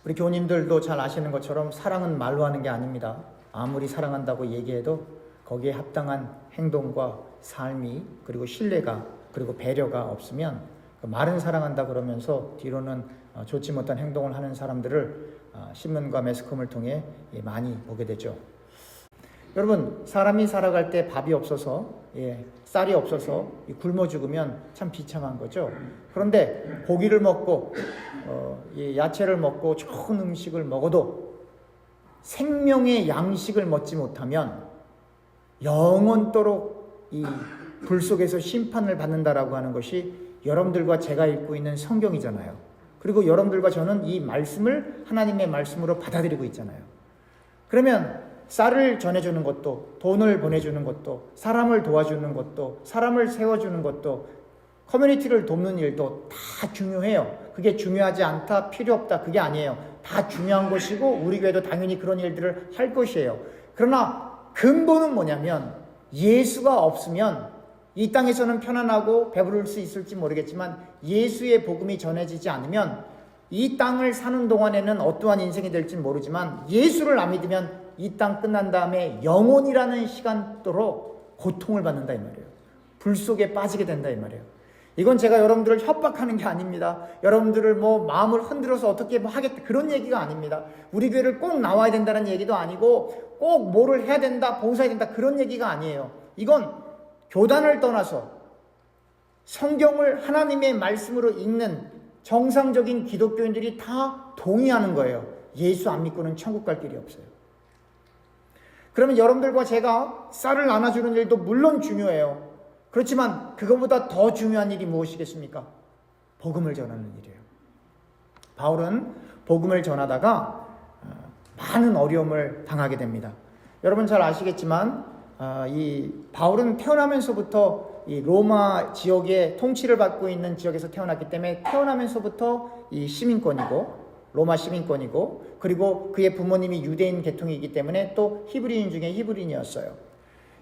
우리 교우님들도 잘 아시는 것처럼 사랑은 말로 하는 게 아닙니다. 아무리 사랑한다고 얘기해도 거기에 합당한 행동과 삶이, 그리고 신뢰가, 그리고 배려가 없으면 말은 사랑한다 그러면서 뒤로는 좋지 못한 행동을 하는 사람들을 신문과 매스컴을 통해 많이 보게 되죠. 여러분, 사람이 살아갈 때 밥이 없어서, 쌀이 없어서 굶어 죽으면 참 비참한 거죠. 그런데 고기를 먹고 야채를 먹고 좋은 음식을 먹어도 생명의 양식을 먹지 못하면 영원토록 이 불 속에서 심판을 받는다라고 하는 것이 여러분들과 제가 읽고 있는 성경이잖아요. 그리고 여러분들과 저는 이 말씀을 하나님의 말씀으로 받아들이고 있잖아요. 그러면 쌀을 전해주는 것도, 돈을 보내주는 것도, 사람을 도와주는 것도, 사람을 세워주는 것도, 커뮤니티를 돕는 일도 다 중요해요. 그게 중요하지 않다, 필요 없다, 그게 아니에요. 다 중요한 것이고 우리 교회도 당연히 그런 일들을 할 것이에요. 그러나 근본은 뭐냐면 예수가 없으면 이 땅에서는 편안하고 배부를 수 있을지 모르겠지만 예수의 복음이 전해지지 않으면 이 땅을 사는 동안에는 어떠한 인생이 될지 모르지만 예수를 안 믿으면 이 땅 끝난 다음에 영원이라는 시간도록 고통을 받는다 이 말이에요. 불 속에 빠지게 된다 이 말이에요. 이건 제가 여러분들을 협박하는 게 아닙니다. 여러분들을 마음을 흔들어서 어떻게 하겠다 그런 얘기가 아닙니다. 우리 교회를 꼭 나와야 된다는 얘기도 아니고 꼭 뭐를 해야 된다, 봉사해야 된다 그런 얘기가 아니에요. 이건 교단을 떠나서 성경을 하나님의 말씀으로 읽는 정상적인 기독교인들이 다 동의하는 거예요. 예수 안 믿고는 천국 갈 길이 없어요. 그러면 여러분들과 제가 쌀을 나눠주는 일도 물론 중요해요. 그렇지만 그것보다 더 중요한 일이 무엇이겠습니까? 복음을 전하는 일이에요. 바울은 복음을 전하다가 많은 어려움을 당하게 됩니다. 여러분 잘 아시겠지만 이 바울은 태어나면서부터 이 로마 지역의 통치를 받고 있는 지역에서 태어났기 때문에 태어나면서부터 이 시민권이고 로마 시민권이고 그리고 그의 부모님이 유대인 계통이기 때문에 또 히브리인 중에 히브리인이었어요.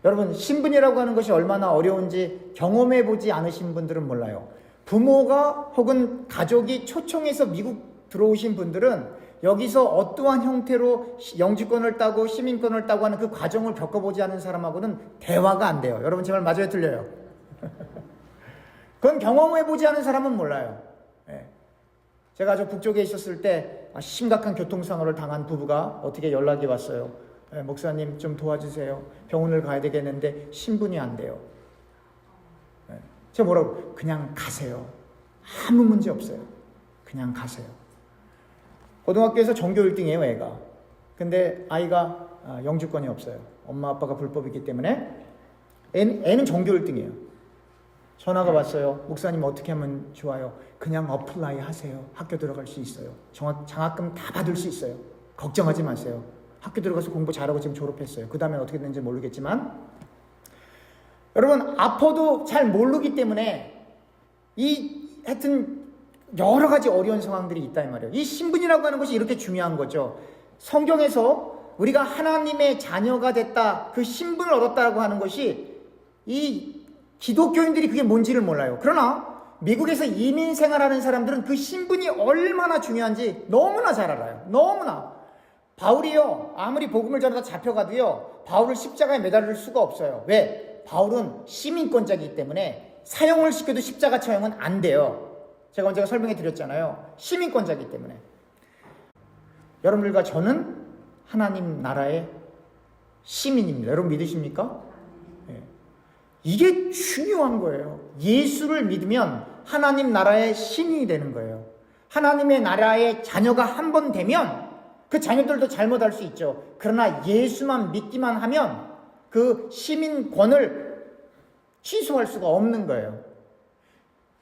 여러분 신분이라고 하는 것이 얼마나 어려운지 경험해 보지 않으신 분들은 몰라요. 부모가 혹은 가족이 초청해서 미국 들어오신 분들은 여기서 어떠한 형태로 영주권을 따고 시민권을 따고 하는 그 과정을 겪어보지 않은 사람하고는 대화가 안 돼요. 여러분 제 말 맞아요, 틀려요? 그건 경험해보지 않은 사람은 몰라요. 제가 저 북쪽에 있었을 때 심각한 교통사고를 당한 부부가 어떻게 연락이 왔어요. 목사님 좀 도와주세요. 병원을 가야 되겠는데 신분이 안 돼요. 제가 뭐라고? 그냥 가세요. 아무 문제 없어요. 그냥 가세요. 고등학교에서 전교 1등이에요, 애가. 근데 아이가 영주권이 없어요. 엄마 아빠가 불법이기 때문에 애는 전교 1등이에요. 전화가 왔어요. 목사님 어떻게 하면 좋아요? 그냥 어플라이 하세요. 학교 들어갈 수 있어요. 장학금 다 받을 수 있어요. 걱정하지 마세요. 학교 들어가서 공부 잘하고 지금 졸업했어요. 그 다음엔 어떻게 되는지 모르겠지만 여러분 아파도 잘 모르기 때문에 하여튼 여러 가지 어려운 상황들이 있다 이 말이에요. 이 신분이라고 하는 것이 이렇게 중요한 거죠. 성경에서 우리가 하나님의 자녀가 됐다, 그 신분을 얻었다고 하는 것이 이 기독교인들이 그게 뭔지를 몰라요. 그러나 미국에서 이민 생활하는 사람들은 그 신분이 얼마나 중요한지 너무나 잘 알아요. 너무나. 바울이요, 아무리 복음을 전하다 잡혀가도요, 바울을 십자가에 매달릴 수가 없어요. 왜? 바울은 시민권자이기 때문에 사형을 시켜도 십자가 처형은 안 돼요. 제가 언제가 설명해 드렸잖아요. 시민권자이기 때문에. 여러분들과 저는 하나님 나라의 시민입니다. 여러분 믿으십니까? 네. 이게 중요한 거예요. 예수를 믿으면 하나님 나라의 시민이 되는 거예요. 하나님의 나라의 자녀가 한 번 되면 그 자녀들도 잘못할 수 있죠. 그러나 예수만 믿기만 하면 그 시민권을 취소할 수가 없는 거예요.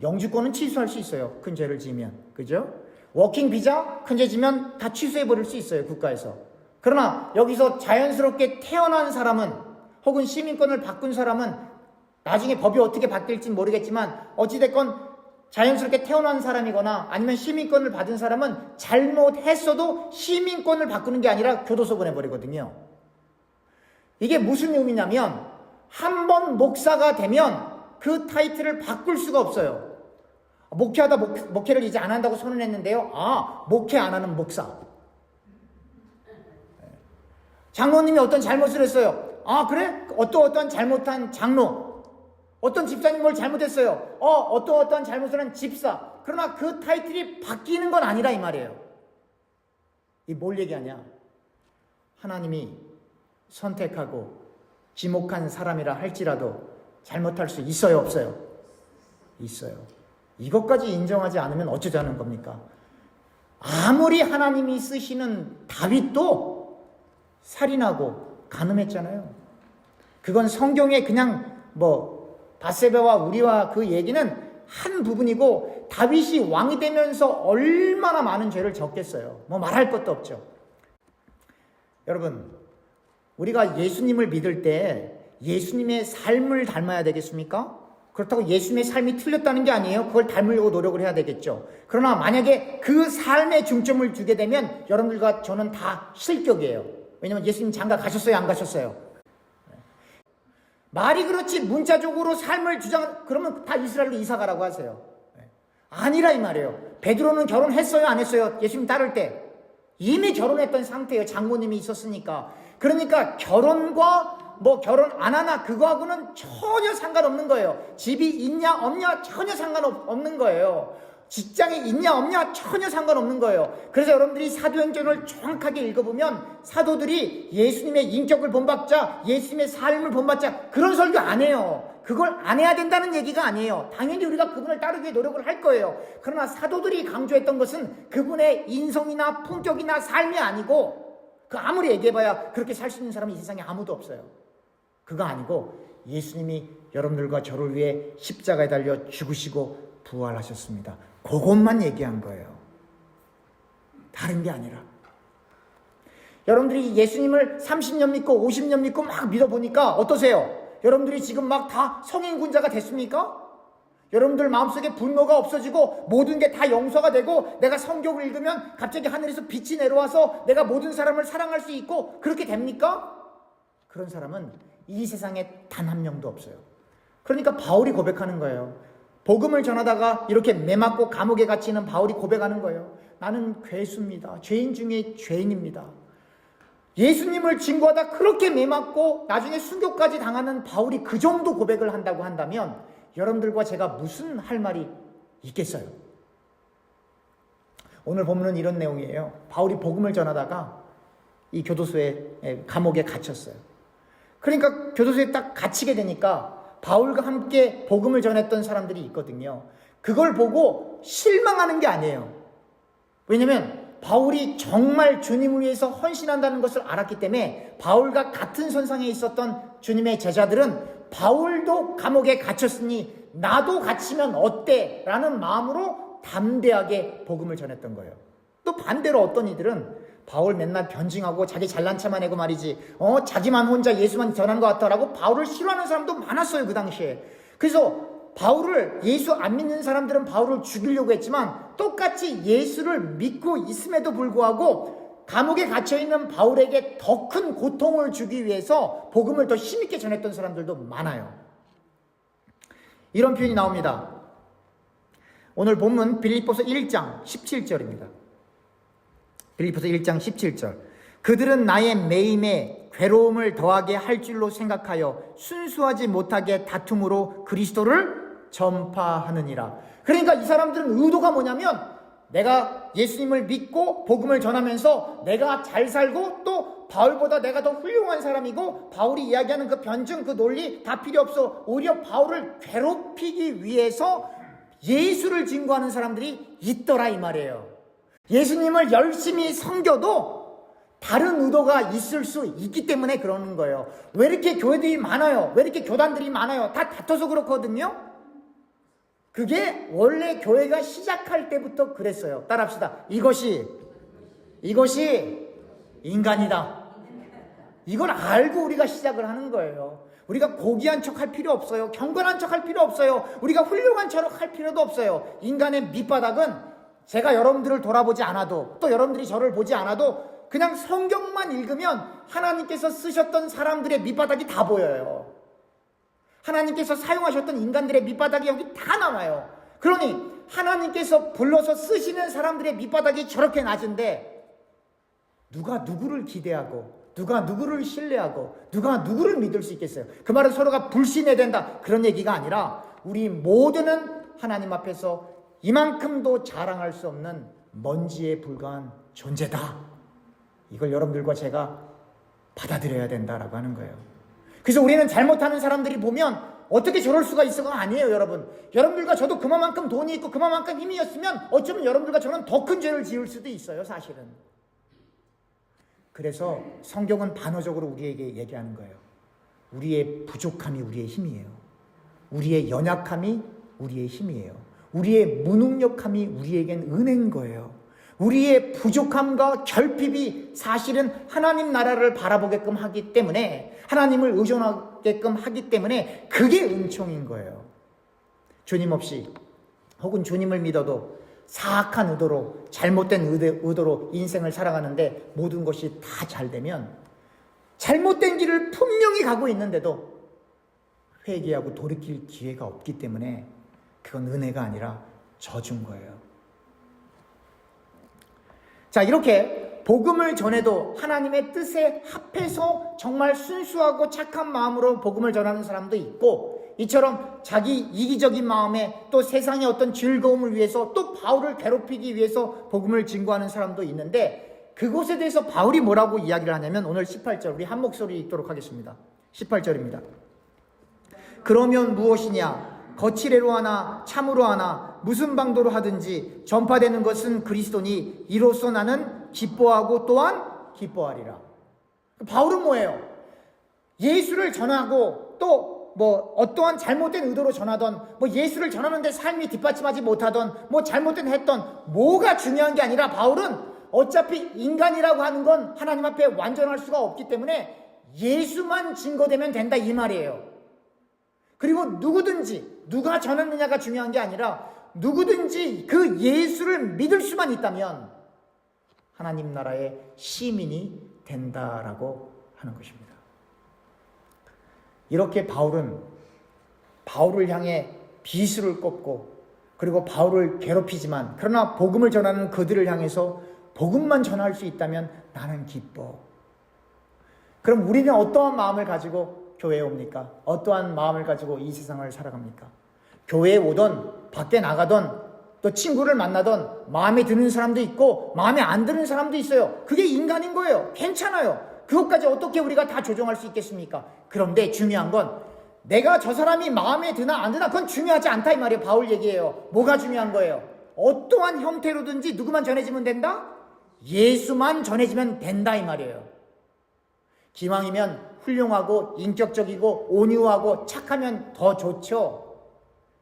영주권은 취소할 수 있어요. 큰 죄를 지으면. 그죠? 워킹 비자 큰 죄 지면 다 취소해버릴 수 있어요. 국가에서. 그러나 여기서 자연스럽게 태어난 사람은 혹은 시민권을 바꾼 사람은 나중에 법이 어떻게 바뀔지 모르겠지만 어찌됐건 자연스럽게 태어난 사람이거나 아니면 시민권을 받은 사람은 잘못했어도 시민권을 바꾸는 게 아니라 교도소 보내버리거든요. 이게 무슨 의미냐면 한 번 목사가 되면 그 타이틀을 바꿀 수가 없어요. 목회하다 목회를 이제 안 한다고 선언했는데요. 목회 안 하는 목사. 장로님이 어떤 잘못을 했어요. 아, 그래? 어떤 잘못한 장로, 어떤 집사님 뭘 잘못했어요. 어떤 잘못을 한 집사. 그러나 그 타이틀이 바뀌는 건 아니라 이 말이에요. 이 뭘 얘기하냐? 하나님이 선택하고 지목한 사람이라 할지라도 잘못할 수 있어요, 없어요? 있어요. 이것까지 인정하지 않으면 어쩌자는 겁니까? 아무리 하나님이 쓰시는 다윗도 살인하고 간음했잖아요. 그건 성경에 그냥 바세바와 우리와 그 얘기는 한 부분이고, 다윗이 왕이 되면서 얼마나 많은 죄를 졌겠어요. 말할 것도 없죠. 여러분, 우리가 예수님을 믿을 때 예수님의 삶을 닮아야 되겠습니까? 그렇다고 예수님의 삶이 틀렸다는 게 아니에요. 그걸 닮으려고 노력을 해야 되겠죠. 그러나 만약에 그 삶에 중점을 두게 되면 여러분들과 저는 다 실격이에요. 왜냐하면 예수님 장가 가셨어요, 안 가셨어요? 말이 그렇지 문자적으로 삶을 그러면 다 이스라엘로 이사 가라고 하세요. 아니라 이 말이에요. 베드로는 결혼했어요, 안 했어요? 예수님 따를 때 이미 결혼했던 상태예요. 장모님이 있었으니까. 그러니까 결혼과 결혼 안 하나 그거하고는 전혀 상관없는 거예요. 집이 있냐 없냐 전혀 상관없는 거예요. 직장이 있냐 없냐 전혀 상관없는 거예요. 그래서 여러분들이 사도행전을 정확하게 읽어보면 사도들이 예수님의 인격을 본받자, 예수님의 삶을 본받자, 그런 설교 안 해요. 그걸 안 해야 된다는 얘기가 아니에요. 당연히 우리가 그분을 따르기 위해 노력을 할 거예요. 그러나 사도들이 강조했던 것은 그분의 인성이나 품격이나 삶이 아니고, 아무리 얘기해봐야 그렇게 살 수 있는 사람이 이 세상에 아무도 없어요. 그거 아니고 예수님이 여러분들과 저를 위해 십자가에 달려 죽으시고 부활하셨습니다. 그것만 얘기한 거예요. 다른 게 아니라. 여러분들이 예수님을 30년 믿고 50년 믿고 막 믿어보니까 어떠세요? 여러분들이 지금 막 다 성인군자가 됐습니까? 여러분들 마음속에 분노가 없어지고 모든 게 다 용서가 되고, 내가 성경을 읽으면 갑자기 하늘에서 빛이 내려와서 내가 모든 사람을 사랑할 수 있고 그렇게 됩니까? 그런 사람은 이 세상에 단 한 명도 없어요. 그러니까 바울이 고백하는 거예요. 복음을 전하다가 이렇게 매맞고 감옥에 갇히는 바울이 고백하는 거예요. 나는 괴수입니다. 죄인 중에 죄인입니다. 예수님을 증거하다 그렇게 매맞고 나중에 순교까지 당하는 바울이 그 정도 고백을 한다고 한다면 여러분들과 제가 무슨 할 말이 있겠어요? 오늘 본문은 이런 내용이에요. 바울이 복음을 전하다가 이 교도소에, 감옥에 갇혔어요. 그러니까 교도소에 딱 갇히게 되니까 바울과 함께 복음을 전했던 사람들이 있거든요. 그걸 보고 실망하는 게 아니에요. 왜냐하면 바울이 정말 주님을 위해서 헌신한다는 것을 알았기 때문에 바울과 같은 선상에 있었던 주님의 제자들은 바울도 감옥에 갇혔으니 나도 갇히면 어때? 라는 마음으로 담대하게 복음을 전했던 거예요. 또 반대로 어떤 이들은 바울 맨날 변증하고 자기 잘난 체만 내고 말이지, 자기만 혼자 예수만 전하는 것 같다라고 바울을 싫어하는 사람도 많았어요, 그 당시에. 그래서 바울을, 예수 안 믿는 사람들은 바울을 죽이려고 했지만 똑같이 예수를 믿고 있음에도 불구하고 감옥에 갇혀있는 바울에게 더 큰 고통을 주기 위해서 복음을 더 힘있게 전했던 사람들도 많아요. 이런 표현이 나옵니다. 오늘 본문 빌립보서 1장 17절입니다. 빌립보서 1장 17절. 그들은 나의 매임에 괴로움을 더하게 할 줄로 생각하여 순수하지 못하게 다툼으로 그리스도를 전파하느니라. 그러니까 이 사람들은 의도가 뭐냐면, 내가 예수님을 믿고 복음을 전하면서 내가 잘 살고 또 바울보다 내가 더 훌륭한 사람이고 바울이 이야기하는 그 변증, 그 논리 다 필요 없어. 오히려 바울을 괴롭히기 위해서 예수를 증거하는 사람들이 있더라 이 말이에요. 예수님을 열심히 섬겨도 다른 의도가 있을 수 있기 때문에 그러는 거예요. 왜 이렇게 교회들이 많아요? 왜 이렇게 교단들이 많아요? 다 다퉈서 그렇거든요. 그게 원래 교회가 시작할 때부터 그랬어요. 따라합시다. 이것이 인간이다. 이걸 알고 우리가 시작을 하는 거예요. 우리가 고귀한 척 할 필요 없어요. 경건한 척 할 필요 없어요. 우리가 훌륭한 척 할 필요도 없어요. 인간의 밑바닥은 제가 여러분들을 돌아보지 않아도, 또 여러분들이 저를 보지 않아도 그냥 성경만 읽으면 하나님께서 쓰셨던 사람들의 밑바닥이 다 보여요. 하나님께서 사용하셨던 인간들의 밑바닥이 여기 다 나와요. 그러니 하나님께서 불러서 쓰시는 사람들의 밑바닥이 저렇게 낮은데 누가 누구를 기대하고 누가 누구를 신뢰하고 누가 누구를 믿을 수 있겠어요? 그 말은 서로가 불신해야 된다, 그런 얘기가 아니라 우리 모두는 하나님 앞에서 이만큼도 자랑할 수 없는 먼지에 불과한 존재다. 이걸 여러분들과 제가 받아들여야 된다라고 하는 거예요. 그래서 우리는 잘못하는 사람들이 보면 어떻게 저럴 수가 있어가 아니에요, 여러분. 여러분들과 저도 그만큼 돈이 있고 그만큼 힘이었으면 어쩌면 여러분들과 저는 더 큰 죄를 지을 수도 있어요, 사실은. 그래서 성경은 반어적으로 우리에게 얘기하는 거예요. 우리의 부족함이 우리의 힘이에요. 우리의 연약함이 우리의 힘이에요. 우리의 무능력함이 우리에겐 은혜인 거예요. 우리의 부족함과 결핍이 사실은 하나님 나라를 바라보게끔 하기 때문에, 하나님을 의존하게끔 하기 때문에 그게 은총인 거예요. 주님 없이 혹은 주님을 믿어도 사악한 의도로, 잘못된 의도로 인생을 살아가는데 모든 것이 다 잘 되면 잘못된 길을 분명히 가고 있는데도 회개하고 돌이킬 기회가 없기 때문에 그건 은혜가 아니라 저주인 거예요. 자, 이렇게 복음을 전해도 하나님의 뜻에 합해서 정말 순수하고 착한 마음으로 복음을 전하는 사람도 있고, 이처럼 자기 이기적인 마음에 또 세상의 어떤 즐거움을 위해서 또 바울을 괴롭히기 위해서 복음을 증거하는 사람도 있는데, 그것에 대해서 바울이 뭐라고 이야기를 하냐면 오늘 18절 우리 한 목소리 읽도록 하겠습니다. 18절입니다. 그러면 무엇이냐? 거칠애로 하나 참으로 하나 무슨 방도로 하든지 전파되는 것은 그리스도니 이로써 나는 기뻐하고 또한 기뻐하리라. 바울은 뭐예요? 예수를 전하고 또 어떠한 잘못된 의도로 전하던, 예수를 전하는데 삶이 뒷받침하지 못하던, 잘못된 했던, 뭐가 중요한 게 아니라 바울은 어차피 인간이라고 하는 건 하나님 앞에 완전할 수가 없기 때문에 예수만 증거되면 된다, 이 말이에요. 그리고 누구든지 누가 전했느냐가 중요한 게 아니라 누구든지 그 예수를 믿을 수만 있다면 하나님 나라의 시민이 된다라고 하는 것입니다. 이렇게 바울을 향해 비수를 꽂고, 그리고 바울을 괴롭히지만 그러나 복음을 전하는 그들을 향해서 복음만 전할 수 있다면 나는 기뻐. 그럼 우리는 어떠한 마음을 가지고 교회에 옵니까? 어떠한 마음을 가지고 이 세상을 살아갑니까? 교회에 오던 밖에 나가던 또 친구를 만나던 마음에 드는 사람도 있고 마음에 안 드는 사람도 있어요. 그게 인간인 거예요. 괜찮아요. 그것까지 어떻게 우리가 다 조정할 수 있겠습니까? 그런데 중요한 건 내가 저 사람이 마음에 드나 안 드나 그건 중요하지 않다, 이 말이에요. 바울 얘기예요. 뭐가 중요한 거예요? 어떠한 형태로든지 누구만 전해지면 된다? 예수만 전해지면 된다, 이 말이에요. 기왕이면 훌륭하고 인격적이고 온유하고 착하면 더 좋죠.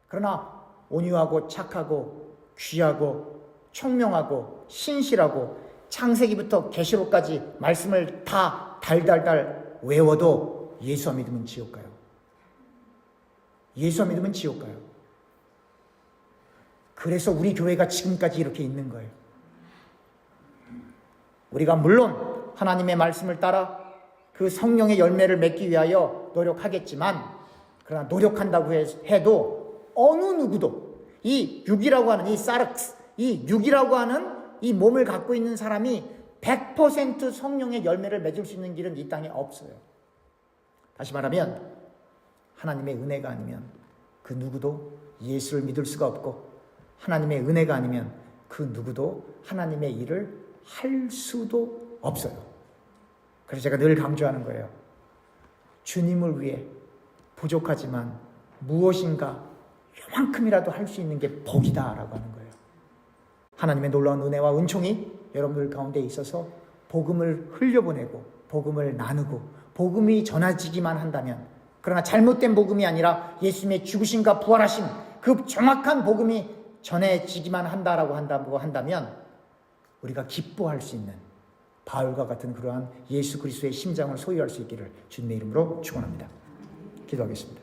그러나 온유하고 착하고 귀하고 총명하고 신실하고 창세기부터 계시록까지 말씀을 다 달달달 외워도 예수 안 믿으면 지옥 가요. 예수 안 믿으면 지옥 가요. 그래서 우리 교회가 지금까지 이렇게 있는 거예요. 우리가 물론 하나님의 말씀을 따라 그 성령의 열매를 맺기 위하여 노력하겠지만, 그러나 노력한다고 해도 어느 누구도 이 육이라고 하는 이 사르크스, 이 육이라고 하는 이 몸을 갖고 있는 사람이 100% 성령의 열매를 맺을 수 있는 길은 이 땅에 없어요. 다시 말하면 하나님의 은혜가 아니면 그 누구도 예수를 믿을 수가 없고, 하나님의 은혜가 아니면 그 누구도 하나님의 일을 할 수도 없어요. 그래서 제가 늘 강조하는 거예요. 주님을 위해 부족하지만 무엇인가 요만큼이라도 할 수 있는 게 복이다라고 하는 거예요. 하나님의 놀라운 은혜와 은총이 여러분들 가운데 있어서 복음을 흘려보내고 복음을 나누고 복음이 전해지기만 한다면, 그러나 잘못된 복음이 아니라 예수님의 죽으심과 부활하심, 그 정확한 복음이 전해지기만 한다라고 한다면 우리가 기뻐할 수 있는 바울과 같은 그러한 예수 그리스도의 심장을 소유할 수 있기를 주님의 이름으로 축원합니다. 기도하겠습니다.